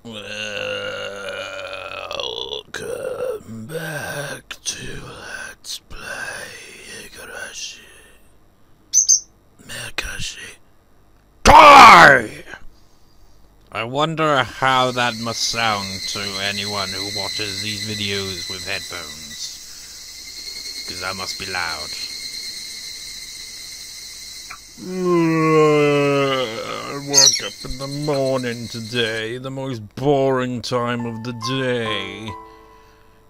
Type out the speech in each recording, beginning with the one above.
Welcome back to Let's Play Higurashi. Meakashi. Die! I wonder how that must sound to anyone who watches these videos with headphones. Because that must be loud. I woke up in the morning today, the most boring time of the day.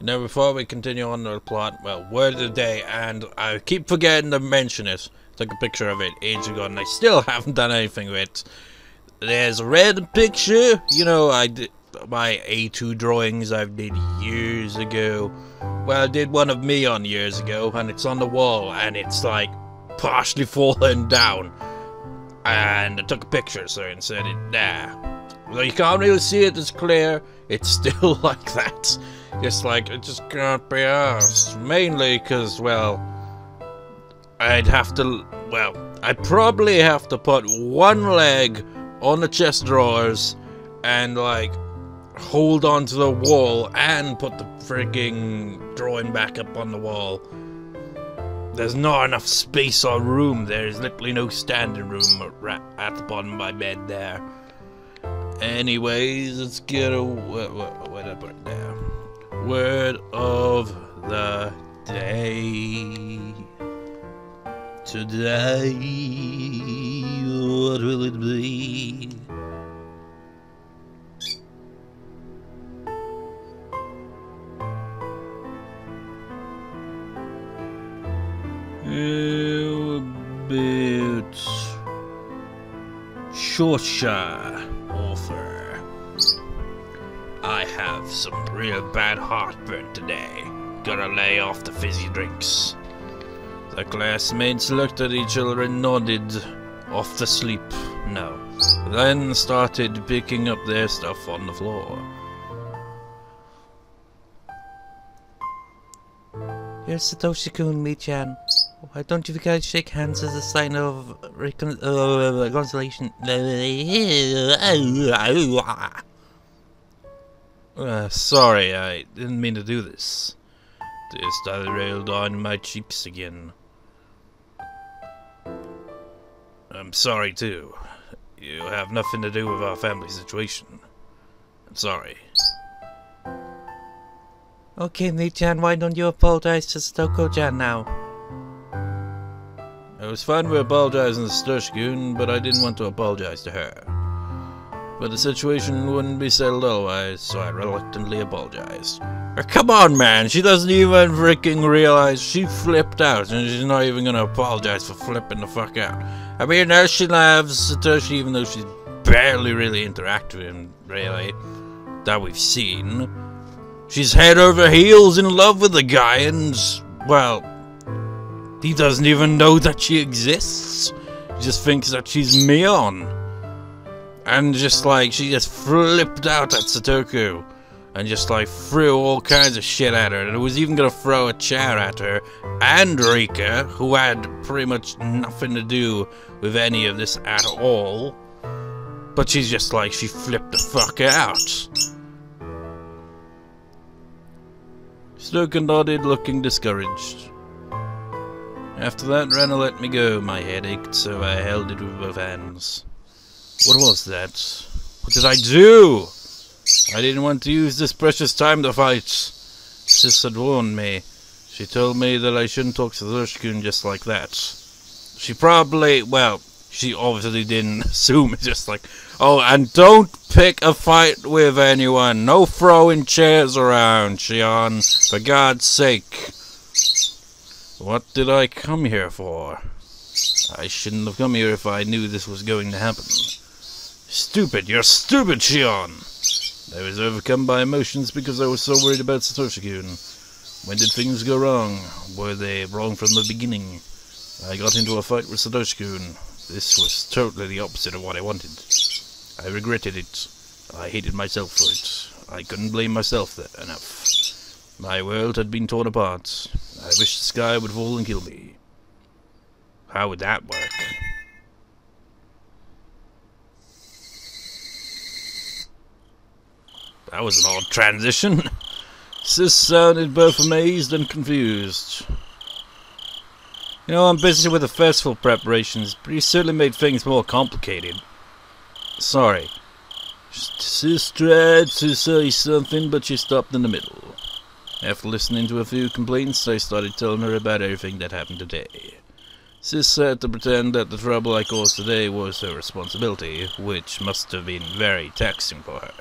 Now, before we continue on the plot, well, word of the day, and I keep forgetting to mention it. Took a picture of it ages ago, and I still haven't done anything with it. There's a red picture, you know, I did my A2 drawings I did years ago. Well, I did one of Mion years ago, and it's on the wall, and it's like partially fallen down. And I took a picture, so and set it there. Well, you can't really see it as clear. It's still like that. Just like, it just can't be asked. Mainly because, well, I'd probably have to put one leg on the chest drawers and, like, hold onto the wall and put the freaking drawing back up on the wall. There's not enough space or room. There's literally no standing room at the bottom of my bed there. Anyways, let's get a what I put there. Word of the day. Today, what will it be? About Shosha author. I have some real bad heartburn today. Gotta lay off the fizzy drinks. The classmates looked at each other and nodded off to sleep. No. Then started picking up their stuff on the floor. Here's Satoshi-kun, Mi-chan. Why don't you guys shake hands as a sign of reconciliation? Sorry, I didn't mean to do this. Tears started railed on my cheeks again. I'm sorry too. You have nothing to do with our family situation. I'm sorry. Okay, Mi-chan, why don't you apologize to Satoko-chan now? It was fine with apologizing to Satoshi-kun, but I didn't want to apologize to her. But the situation wouldn't be settled otherwise, so I reluctantly apologized. Come on, man, she doesn't even freaking realize she flipped out, and she's not even gonna apologize for flipping the fuck out. I mean, now she loves Satoshi, even though she's barely really interacted with him, really, that we've seen. She's head over heels in love with the guy, and, well, he doesn't even know that she exists. He just thinks that she's Mion. And just like, she just flipped out at Satoko. And just like threw all kinds of shit at her. And was even gonna throw a chair at her. And Rika, who had pretty much nothing to do with any of this at all. But she's just like, she flipped the fuck out. Satoko nodded, looking discouraged. After that, Rana let me go. My head ached, so I held it with both hands. What was that? What did I do? I didn't want to use this precious time to fight. Sis had warned me. She told me that I shouldn't talk to Satoshi-kun just like that. She probably, well, she obviously didn't assume. It's just like, oh, and don't pick a fight with anyone. No throwing chairs around, Shion. For God's sake. What did I come here for? I shouldn't have come here if I knew this was going to happen. Stupid, you're stupid, Shion! I was overcome by emotions because I was so worried about Satoshi-kun. When did things go wrong? Were they wrong from the beginning? I got into a fight with Satoshi-kun. This was totally the opposite of what I wanted. I regretted it. I hated myself for it. I couldn't blame myself enough. My world had been torn apart. I wish the sky would fall and kill me. How would that work? That was an odd transition. Sis sounded both amazed and confused. You know, I'm busy with the festival preparations, but you certainly made things more complicated. Sorry. Sis tried to say something, but she stopped in the middle. After listening to a few complaints, I started telling her about everything that happened today. Sis had to pretend that the trouble I caused today was her responsibility, which must have been very taxing for her.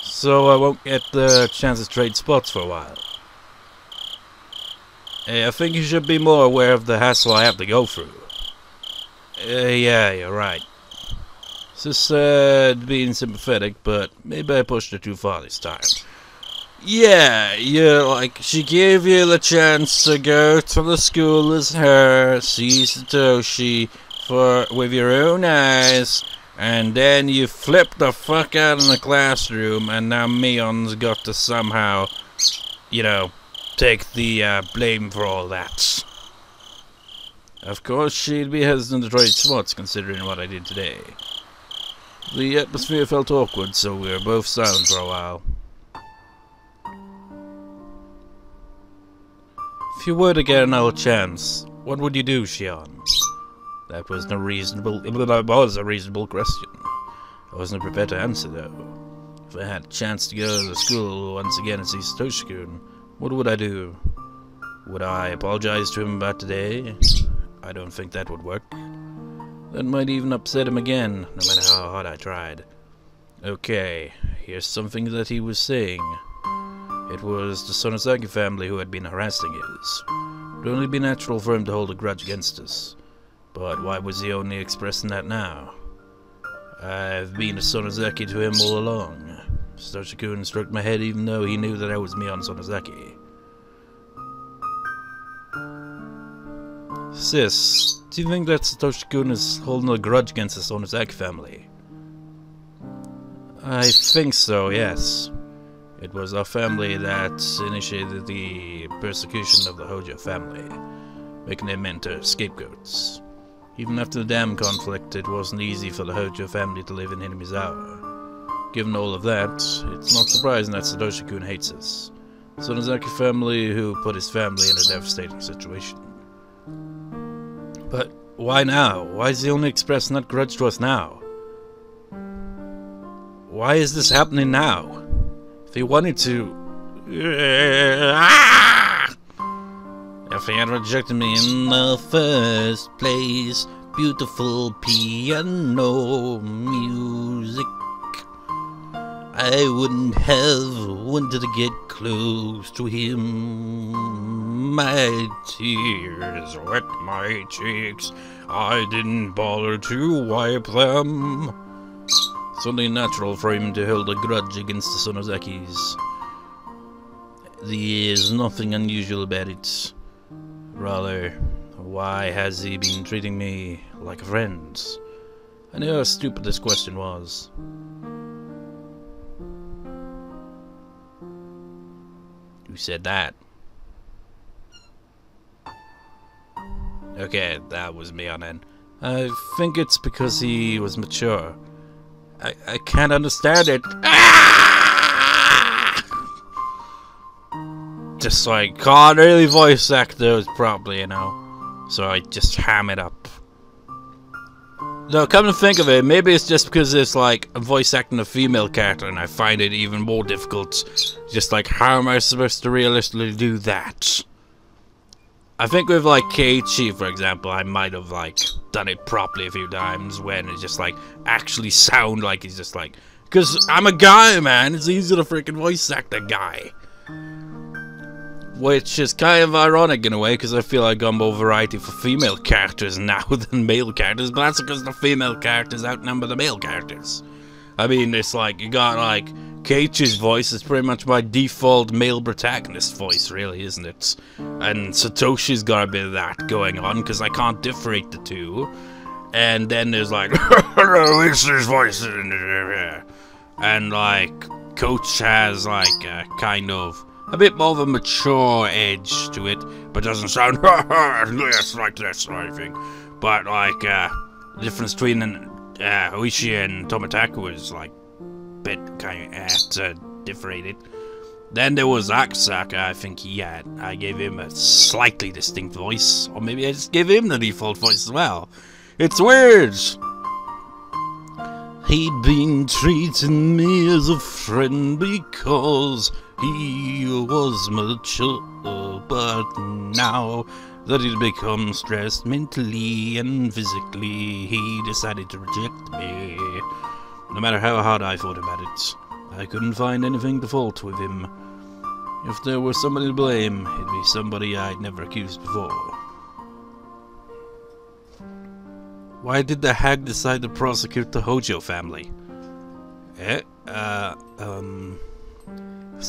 So I won't get the chance to trade spots for a while. Hey, I think you should be more aware of the hassle I have to go through. Yeah, you're right. Sis said being sympathetic, but maybe I pushed her too far this time. Yeah, like, she gave you the chance to go to the school as her, see Satoshi with your own eyes, and then you flipped the fuck out in the classroom, and now Mion's got to somehow, you know, take the blame for all that. Of course, she'd be hesitant to trade spots, considering what I did today. The atmosphere felt awkward, so we were both silent for a while. If you were to get another chance, what would you do, Shion? That was a reasonable question. I wasn't prepared to answer, though. If I had a chance to go to the school once again and see Satoshi-kun, what would I do? Would I apologize to him about today? I don't think that would work. That might even upset him again, no matter how hard I tried. Okay, here's something that he was saying. It was the Sonozaki family who had been harassing us. It would only be natural for him to hold a grudge against us. But why was he only expressing that now? I've been a Sonozaki to him all along. Satoshi-kun stroked my head even though he knew that I was Mion Sonozaki. Sis, do you think that Satoshi-kun is holding a grudge against the Sonozaki family? I think so, yes. It was our family that initiated the persecution of the Houjou family, making them into scapegoats. Even after the dam conflict, it wasn't easy for the Houjou family to live in Hinamizawa. Given all of that, it's not surprising that Satoshi-kun hates us. The Sonozaki family who put his family in a devastating situation. But why now? Why is he only expressing that grudge to us now? Why is this happening now? If he wanted to... If he had rejected me in the first place, beautiful piano music, I wouldn't have wanted to get close to him. My tears wet my cheeks, I didn't bother to wipe them. It's only natural for him to hold a grudge against the Sonozakis. There's nothing unusual about it. Rather, why has he been treating me like a friend? I knew how stupid this question was. Who said that? Okay, that was me on end. I think it's because he was mature. I can't understand it. Just like, can't really voice act those properly, you know. So I just ham it up. No, come to think of it, maybe it's just because it's like a voice acting a female character and I find it even more difficult. Just like, how am I supposed to realistically do that? I think with like Keiichi, for example, I might have like done it properly a few times when it just like actually sound like he's just like, because I'm a guy, man, it's easy to freaking voice act a guy. Which is kind of ironic in a way, because I feel like I'm more variety for female characters now than male characters, but that's because the female characters outnumber the male characters. I mean, it's like, you got like, Keiichi's voice is pretty much my default male protagonist voice, really, isn't it? And Satoshi's got a bit of that going on, because I can't differentiate the two. And then there's like, Lisa's voice, and like, Coach has like a kind of, a bit more of a mature edge to it, but doesn't sound yes, like this or anything. But like, the difference between Houjou and Tomotaku is like bit kind of differentiated. Then there was Aksaka, I gave him a slightly distinct voice. Or maybe I just gave him the default voice as well. It's weird! He'd been treating me as a friend because he was mature, but now that he'd become stressed mentally and physically, he decided to reject me. No matter how hard I thought about it, I couldn't find anything to fault with him. If there was somebody to blame, it'd be somebody I'd never accused before. Why did the hag decide to prosecute the Houjou family? It's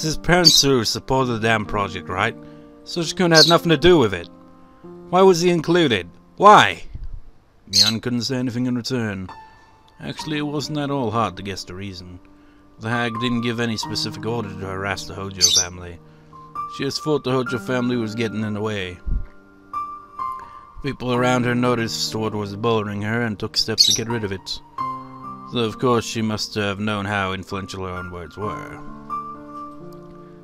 his parents who supported the damn project, right? Satoshi-kun had nothing to do with it. Why was he included? Why? Mion couldn't say anything in return. Actually, it wasn't at all hard to guess the reason. The hag didn't give any specific order to harass the Houjou family. She just thought the Houjou family was getting in the way. People around her noticed what was bothering her and took steps to get rid of it. Though of course she must have known how influential her own words were.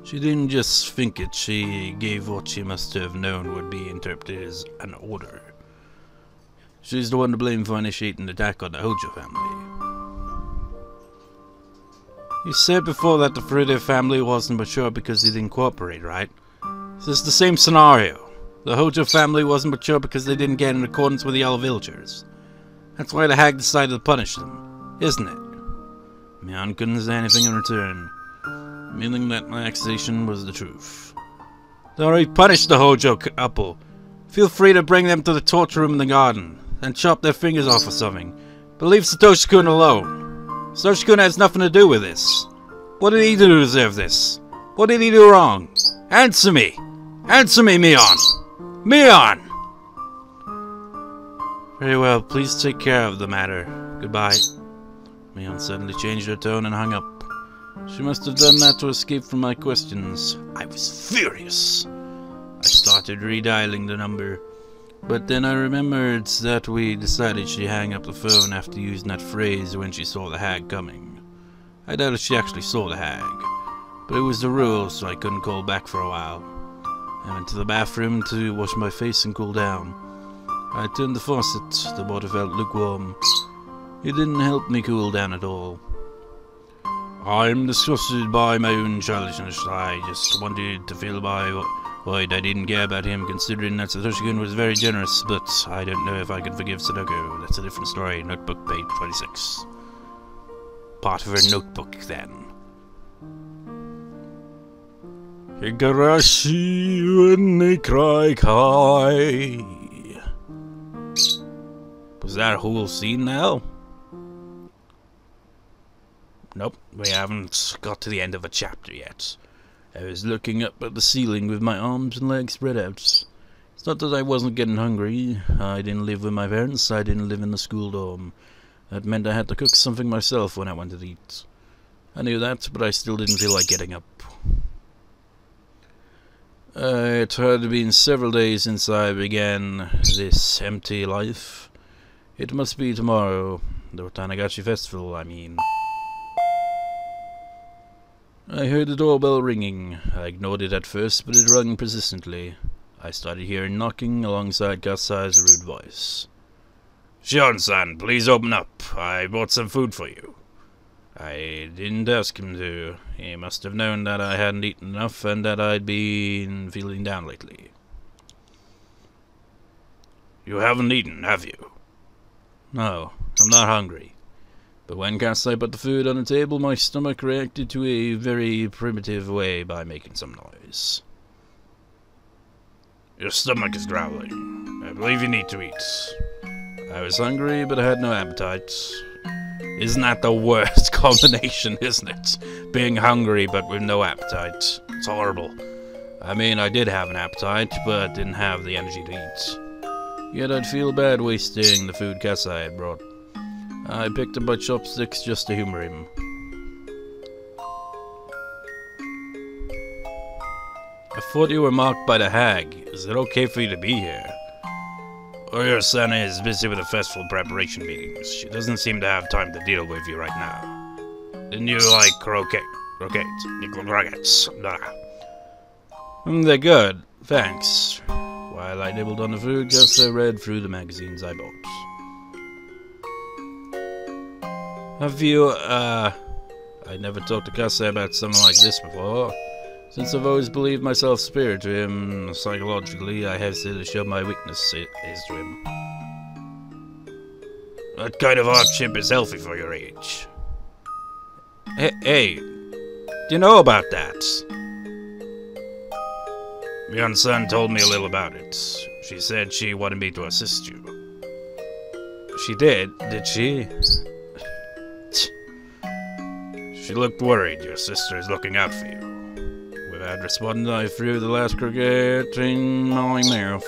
She didn't just think it, she gave what she must have known would be interpreted as an order. She's the one to blame for initiating the attack on the Houjou family. You said before that the Friede family wasn't mature because they didn't cooperate, right? This is the same scenario. The Houjou family wasn't mature because they didn't get in accordance with the yellow villagers. That's why the hag decided to punish them, isn't it? Mion couldn't say anything in return, meaning that my accusation was the truth. They already punished the Houjou couple. Feel free to bring them to the torture room in the garden, and chop their fingers off or something. But leave Satoshi-kun alone. Satoshi-kun has nothing to do with this. What did he do to deserve this? What did he do wrong? Answer me! Answer me, Mion! Mion! Very well, please take care of the matter. Goodbye. Mion suddenly changed her tone and hung up. She must have done that to escape from my questions. I was furious. I started redialing the number, but then I remembered that we decided she'd hang up the phone after using that phrase when she saw the hag coming. I doubted she actually saw the hag, but it was the rule, so I couldn't call back for a while. I went to the bathroom to wash my face and cool down. I turned the faucet. The water felt lukewarm. It didn't help me cool down at all. I'm disgusted by my own childishness. I just wanted to fill my void. I didn't care about him, considering that Satoshi-kun was very generous, but I don't know if I could forgive Satoko. That's a different story. Notebook, page 26. Part of her notebook, then. Higurashi when they cry kai. Was that a whole scene now? Nope, we haven't got to the end of a chapter yet. I was looking up at the ceiling with my arms and legs spread out. It's not that I wasn't getting hungry. I didn't live with my parents. I didn't live in the school dorm. That meant I had to cook something myself when I wanted to eat. I knew that, but I still didn't feel like getting up. It had been several days since I began this empty life. It must be tomorrow. The Tanagachi festival, I mean. I heard the doorbell ringing. I ignored it at first, but it rang persistently. I started hearing knocking alongside Kasai's rude voice. Shion-san, please open up. I brought some food for you. I didn't ask him to. He must have known that I hadn't eaten enough and that I'd been feeling down lately. You haven't eaten, have you? No, I'm not hungry. But when Kasai put the food on the table, my stomach reacted to a very primitive way by making some noise. Your stomach is growling. I believe you need to eat. I was hungry, but I had no appetite. Isn't that the worst combination, isn't it? Being hungry, but with no appetite. It's horrible. I mean, I did have an appetite, but didn't have the energy to eat. Yet I'd feel bad wasting the food Kasai had brought. I picked up my chopsticks just to humor him. I thought you were marked by the hag. Is it okay for you to be here? Oyo-san is busy with the festival preparation meetings. She doesn't seem to have time to deal with you right now. Didn't you like croquettes? Nah. They're good, thanks. While I nibbled on the food, Kasai read through the magazines I bought. Have you, I never talked to Kasai about something like this before. Since I've always believed myself superior to him, psychologically, I hesitate to show my weakness is to him. What kind of hardship is healthy for your age? Hey, do you know about that? Mion-san told me a little about it. She said she wanted me to assist you. She did she? She looked worried. Your sister is looking out for you. Without responding, I threw the last croquette in my mouth.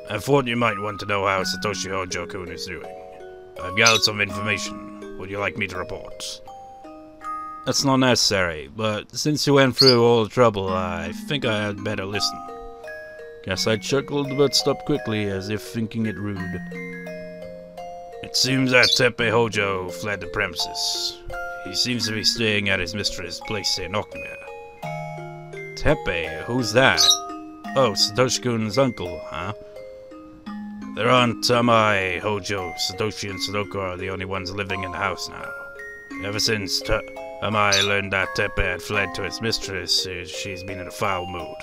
I thought you might want to know how Satoshi Houjou-kun is doing. I've gathered some information. Would you like me to report? That's not necessary, but since you went through all the trouble, I think I had better listen. Guess I chuckled, but stopped quickly, as if thinking it rude. It seems that Teppei Houjou fled the premises. He seems to be staying at his mistress' place in Okmia. Teppei? Who's that? Oh, Satoshi-kun's uncle, huh? Their aunt Tamai, Houjou, Satoshi, and Satoko are the only ones living in the house now. Ever since Tamai learned that Teppei had fled to his mistress, she's been in a foul mood.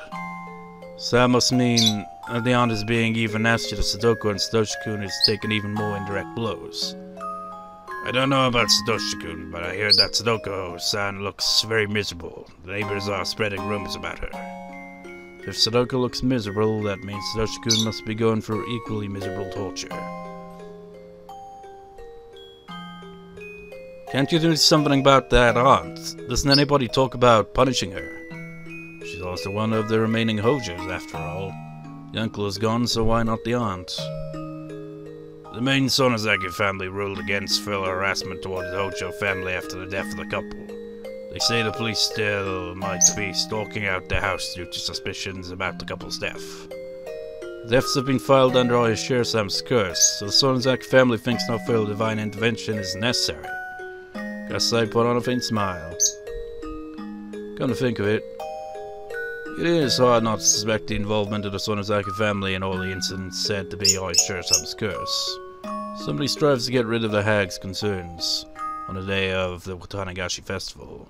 So that must mean the aunt is being even nastier to Satoko, and Satoshi-kun is taking even more indirect blows. I don't know about Satoshi-kun, but I heard that Satoko-san looks very miserable. The neighbors are spreading rumors about her. If Satoko looks miserable, that means Satoshi-kun must be going through equally miserable torture. Can't you do something about that aunt? Doesn't anybody talk about punishing her? She's also one of the remaining Houjous, after all. The uncle is gone, so why not the aunt? The main Sonozaki family ruled against further harassment towards the Houjou family after the death of the couple. They say the police still might be stalking out their house due to suspicions about the couple's death. Deaths have been filed under Shion-sam's curse, so the Sonozaki family thinks no further divine intervention is necessary. Kasai put on a faint smile. Come to think of it, it is hard not to suspect the involvement of the Sonozaki family in all the incidents said to be Shion-sam's curse. Somebody strives to get rid of the hag's concerns on the day of the Watanagashi festival.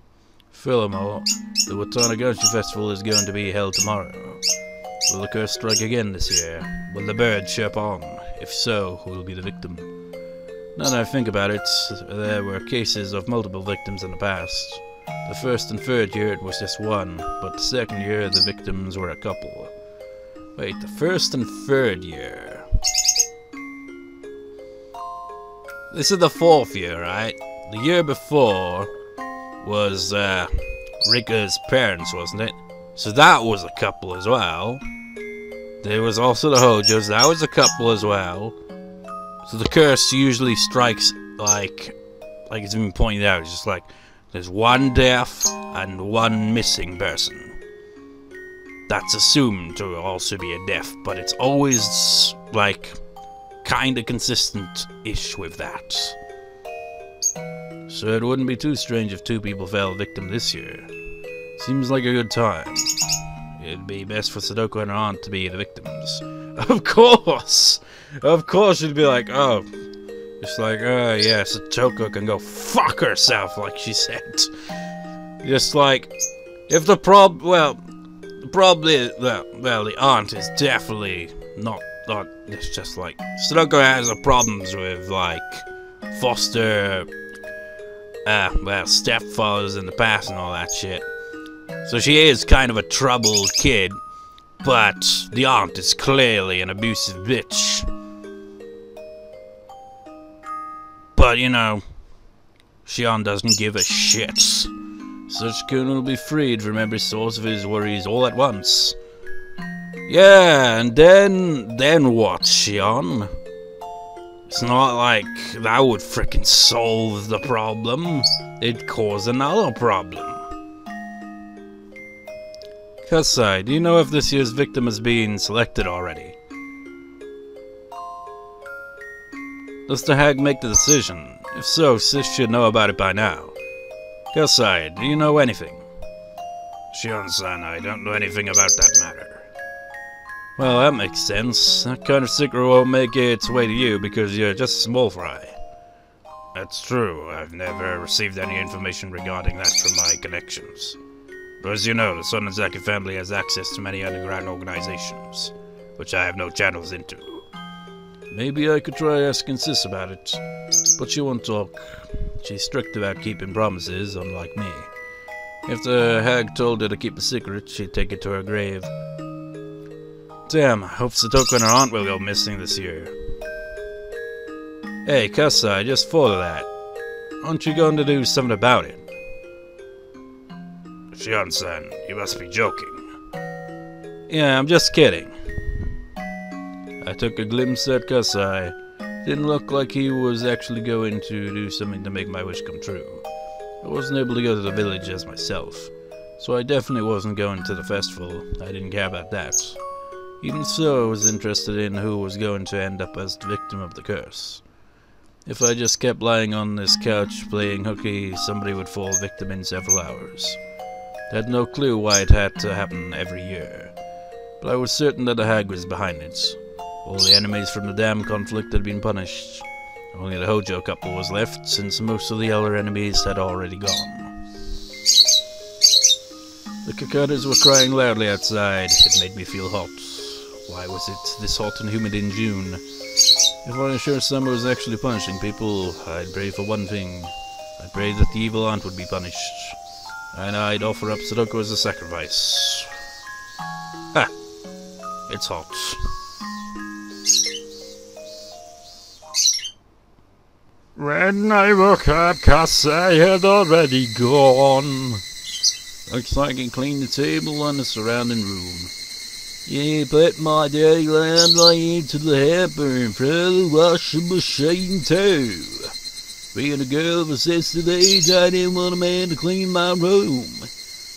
Furthermore, the Watanagashi festival is going to be held tomorrow. Will the curse strike again this year? Will the bird chirp on? If so, who will be the victim? Now that I think about it, there were cases of multiple victims in the past. The first and third year it was just one, but the second year the victims were a couple. Wait, the first and third year? This is the fourth year, right? The year before was Rika's parents, wasn't it? So that was a couple as well. There was also the Houjous, that was a couple as well. So the curse usually strikes like it's been pointed out, it's just like there's one death and one missing person. That's assumed to also be a death, but it's always like kinda consistent-ish with that. So it wouldn't be too strange if two people fell victim this year. Seems like a good time. It'd be best for Satoko and her aunt to be the victims. Of course! Of course you'd be like, oh. Just like, oh yeah, Satoko can go fuck herself, like she said. Just like, if the the aunt is definitely not, it's just like, Satoko has problems with, like, foster, stepfathers in the past and all that shit. So she is kind of a troubled kid, but the aunt is clearly an abusive bitch. But, you know, Shion doesn't give a shit. Satoshi-kun will be freed from every source of his worries all at once. Yeah, and then what, Shion? It's not like that would frickin' solve the problem. It'd cause another problem. Kasai, do you know if this year's victim has been selected already? Does the hag make the decision? If so, Sis should know about it by now. Kasai, do you know anything? Shion-san, I don't know anything about that matter. Well, that makes sense. That kind of secret won't make its way to you because you're just a small fry. That's true. I've never received any information regarding that from my connections. But as you know, the Sonozaki family has access to many underground organizations, which I have no channels into. Maybe I could try asking Sis about it, but she won't talk. She's strict about keeping promises, unlike me. If the hag told her to keep a secret, she'd take it to her grave. Damn, I hope Satoko and her aunt will go missing this year. Hey, Kasai, just follow that. Aren't you going to do something about it? Shion-san, you must be joking. Yeah, I'm just kidding. I took a glimpse at Kasai. Didn't look like he was actually going to do something to make my wish come true. I wasn't able to go to the village as myself, so I definitely wasn't going to the festival. I didn't care about that. Even so, I was interested in who was going to end up as the victim of the curse. If I just kept lying on this couch playing hooky, somebody would fall victim in several hours. I had no clue why it had to happen every year, but I was certain that the hag was behind it. All the enemies from the dam conflict had been punished. Only the Houjou couple was left, since most of the other enemies had already gone. The cicadas were crying loudly outside. It made me feel hot. Why was it this hot and humid in June? If I was sure summer was actually punishing people, I'd pray for one thing. I'd pray that the evil aunt would be punished. And I'd offer up Satoko as a sacrifice. Ha! It's hot. When I woke up, Kasai had already gone. Looks like he cleaned the table and the surrounding room. Yeah, put my dirty landline into the hamper and throw the washing machine too. Being a girl of a sensitive age, I didn't want a man to clean my room.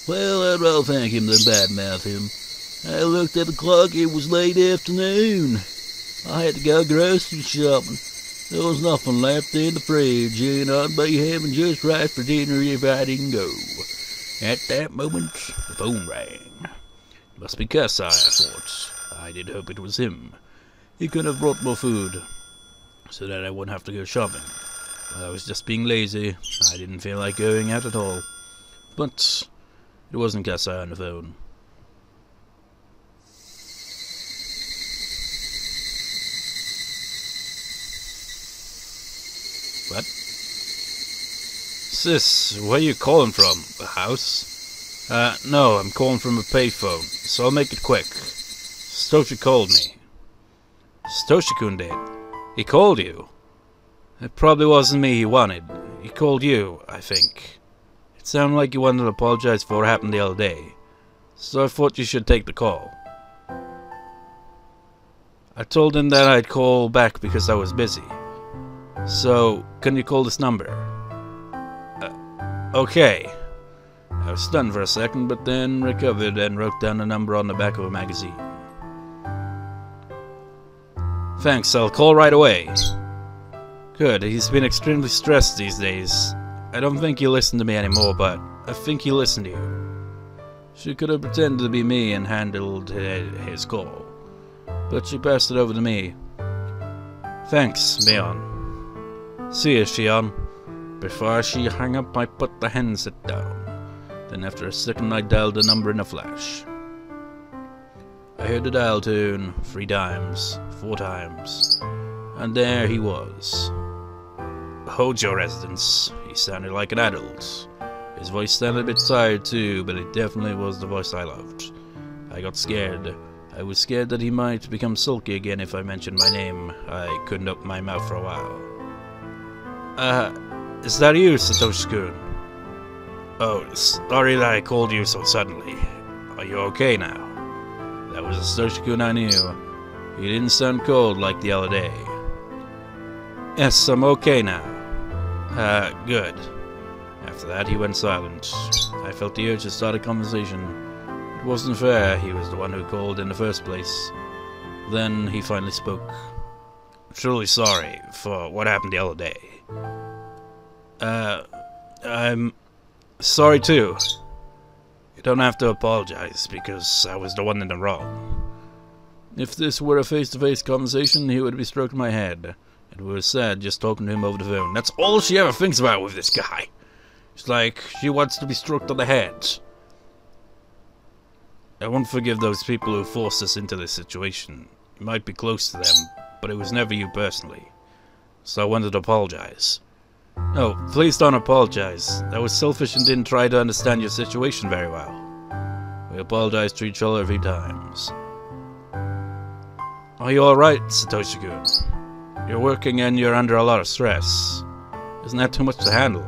Well, I'd rather thank him than badmouth him. I looked at the clock, it was late afternoon. I had to go grocery shopping. There was nothing left in the fridge, and I'd be having just right for dinner if I didn't go. At that moment, the phone rang. It must be Kasai, I thought. I did hope it was him. He could have brought more food, so that I wouldn't have to go shopping. But I was just being lazy. I didn't feel like going out at all. But it wasn't Kasai on the phone. What? Sis, where are you calling from? The house? No, I'm calling from a payphone, so I'll make it quick. Satoshi called me. Satoshi-kun did? He called you? It probably wasn't me he wanted. He called you, I think. It sounded like you wanted to apologize for what happened the other day, so I thought you should take the call. I told him that I'd call back because I was busy. So, can you call this number? Okay. I was stunned for a second, but then recovered and wrote down the number on the back of a magazine. Thanks, I'll call right away. Good, he's been extremely stressed these days. I don't think he'll listen to me anymore, but I think he'll listen to you. She could have pretended to be me and handled his call, but she passed it over to me. Thanks, Mion. See you, Shion. Before she hung up, I put the handset down. Then after a second, I dialed the number in a flash. I heard the dial tone 3 times, 4 times, and there he was. Houjou residence. He sounded like an adult. His voice sounded a bit tired too, but it definitely was the voice I loved. I got scared. I was scared that he might become sulky again if I mentioned my name. I couldn't open my mouth for a while. Is that you, Satoshi-kun? Oh, sorry that I called you so suddenly. Are you okay now? That was the Satoshi-kun I knew. He didn't sound cold like the other day. Yes, I'm okay now. Good. After that, he went silent. I felt the urge to start a conversation. It wasn't fair, he was the one who called in the first place. Then he finally spoke. I'm truly sorry for what happened the other day. I'm sorry too. You don't have to apologize, because I was the one in the wrong. If this were a face-to-face conversation, he would be stroking my head. It was sad just talking to him over the phone. That's all she ever thinks about with this guy. It's like she wants to be stroked on the head. I won't forgive those people who forced us into this situation. You might be close to them, but it was never you personally. So I wanted to apologize. No, please don't apologize. That was selfish and didn't try to understand your situation very well. We apologize to each other a few times. Are you alright, Satoshi-kun? You're working and you're under a lot of stress. Isn't that too much to handle?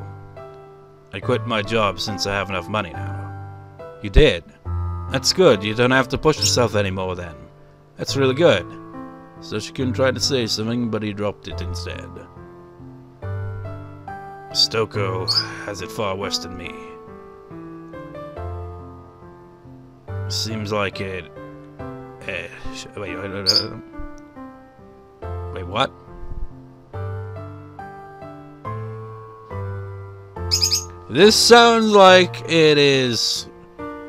I quit my job since I have enough money now. You did? That's good. You don't have to push yourself anymore then. That's really good. Satoshi-kun tried to say something, but he dropped it instead. Satoko has it far worse than me. Seems like it... Wait, what? This sounds like it is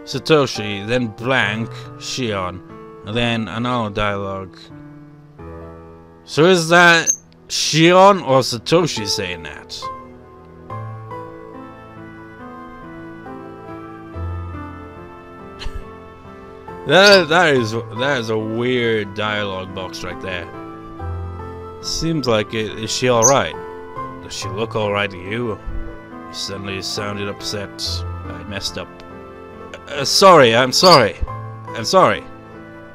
Satoshi, then blank, Shion, and then another dialogue. So is that Shion or Satoshi saying that? That is a weird dialogue box right there. Seems like it. Is she alright? Does she look alright to you? You suddenly sounded upset. I messed up. Sorry, I'm sorry. I'm sorry.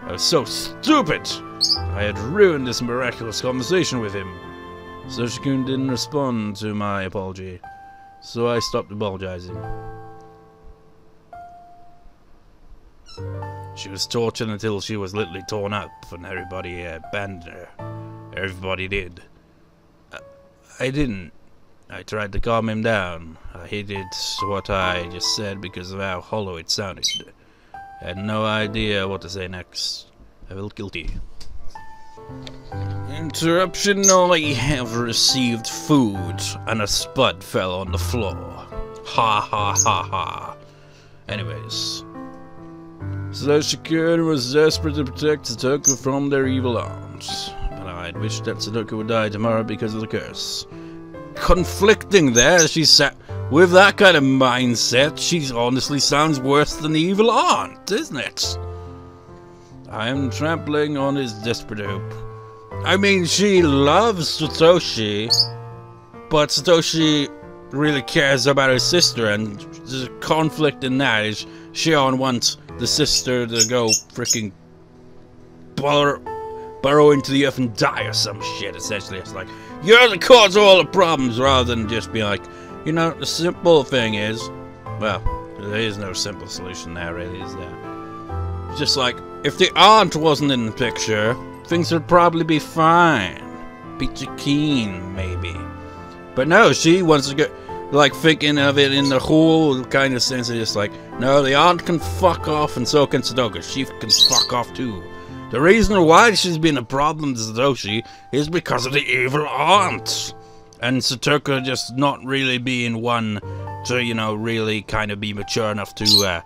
I was so stupid. I had ruined this miraculous conversation with him. Satoshi-kun didn't respond to my apology, so I stopped apologizing. She was tortured until she was literally torn up, and everybody abandoned her. Everybody did. I didn't. I tried to calm him down. I hated what I just said because of how hollow it sounded. I had no idea what to say next. I felt guilty. Interruption, I have received food, and a spud fell on the floor. Ha ha ha ha. Anyways. Satoshi-kun was desperate to protect Satoko from their evil arms, but I'd wished that Satoko would die tomorrow because of the curse. Conflicting there, she sat with that kind of mindset. She honestly sounds worse than the evil aunt, isn't it? I am trampling on his desperate hope. I mean, she loves Satoshi, but Satoshi really cares about her sister, and there's a conflict in that. Is Shion wants the sister to go freaking burrow into the earth and die or some shit, essentially. It's like, you're the cause of all the problems, rather than just be like, you know, the simple thing is, well, there is no simple solution there, really, is there? It's just like, if the aunt wasn't in the picture, things would probably be fine. Peachy keen, maybe. But no, she wants to get, like, thinking of it in the whole kind of sense of just like, no, the aunt can fuck off and so can Satoko. She can fuck off too. The reason why she's been a problem to Satoshi is because of the evil aunt. And Satoko just not really being one to, you know, really kind of be mature enough to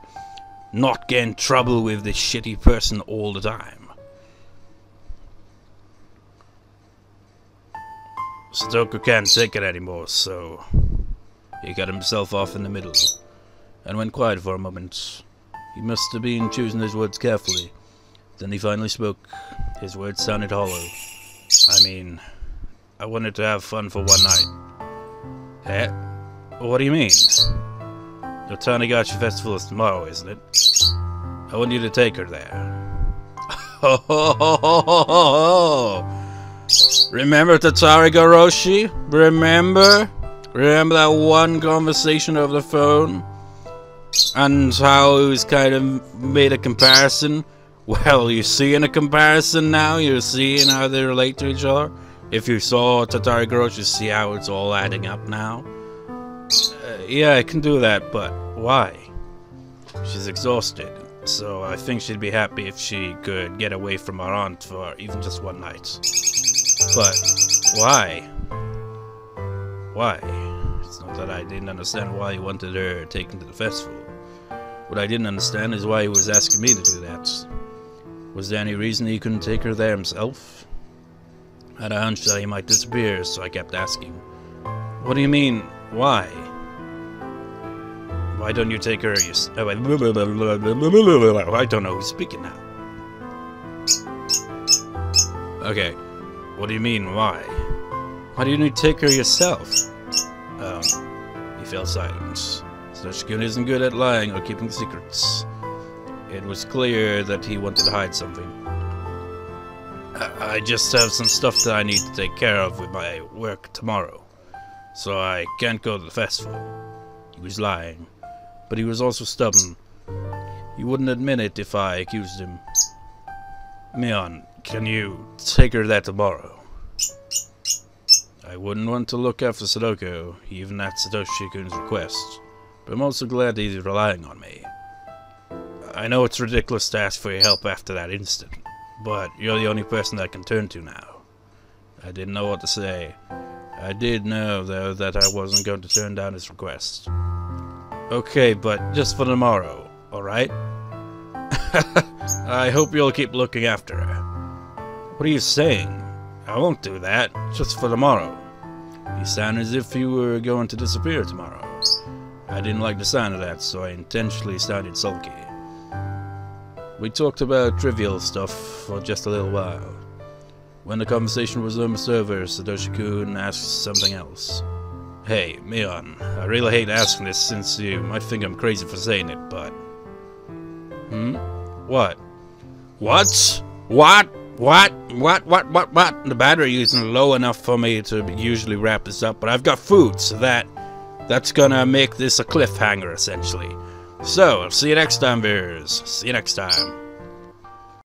not get in trouble with this shitty person all the time. Satoko can't take it anymore, so he got himself off in the middle and went quiet for a moment. He must have been choosing his words carefully. Then he finally spoke. His words sounded hollow. I mean, I wanted to have fun for one night. Eh? What do you mean? The Higurashi festival is tomorrow, isn't it? I want you to take her there. Ho ho ho ho ho ho! Remember Higurashi? Remember? Remember that one conversation over the phone? And how it was kind of made a comparison? Well, you're seeing a comparison now? You're seeing how they relate to each other? If you saw Higurashi, see how it's all adding up now? Yeah, I can do that, but why? She's exhausted, so I think she'd be happy if she could get away from her aunt for even just one night. But why? Why? It's not that I didn't understand why he wanted her taken to the festival. What I didn't understand is why he was asking me to do that. Was there any reason he couldn't take her there himself? I had a hunch that he might disappear, so I kept asking. What do you mean, why? Why don't you take her yourself? I don't know who's speaking now. Okay, what do you mean, why? Why didn't you take her yourself? He fell silent. Satoshi-kun isn't good at lying or keeping secrets. It was clear that he wanted to hide something. I just have some stuff that I need to take care of with my work tomorrow, so I can't go to the festival. He was lying, but he was also stubborn. He wouldn't admit it if I accused him. Mion, can you take her there tomorrow? I wouldn't want to look after Satoko, even at Satoshi-kun's request, but I'm also glad that he's relying on me. I know it's ridiculous to ask for your help after that incident, but you're the only person I can turn to now. I didn't know what to say. I did know, though, that I wasn't going to turn down his request. Okay, but just for tomorrow, alright? I hope you'll keep looking after her. What are you saying? I won't do that, just for tomorrow. You sound as if you were going to disappear tomorrow. I didn't like the sound of that, so I intentionally sounded sulky. We talked about trivial stuff for just a little while. When the conversation was almost over, Satoshi-kun asked something else. Hey, Mion, I really hate asking this since you might think I'm crazy for saying it, but... What? What? What? The battery isn't low enough for me to usually wrap this up, but I've got food, so that's gonna make this a cliffhanger, essentially. So, see you next time, viewers. See you next time.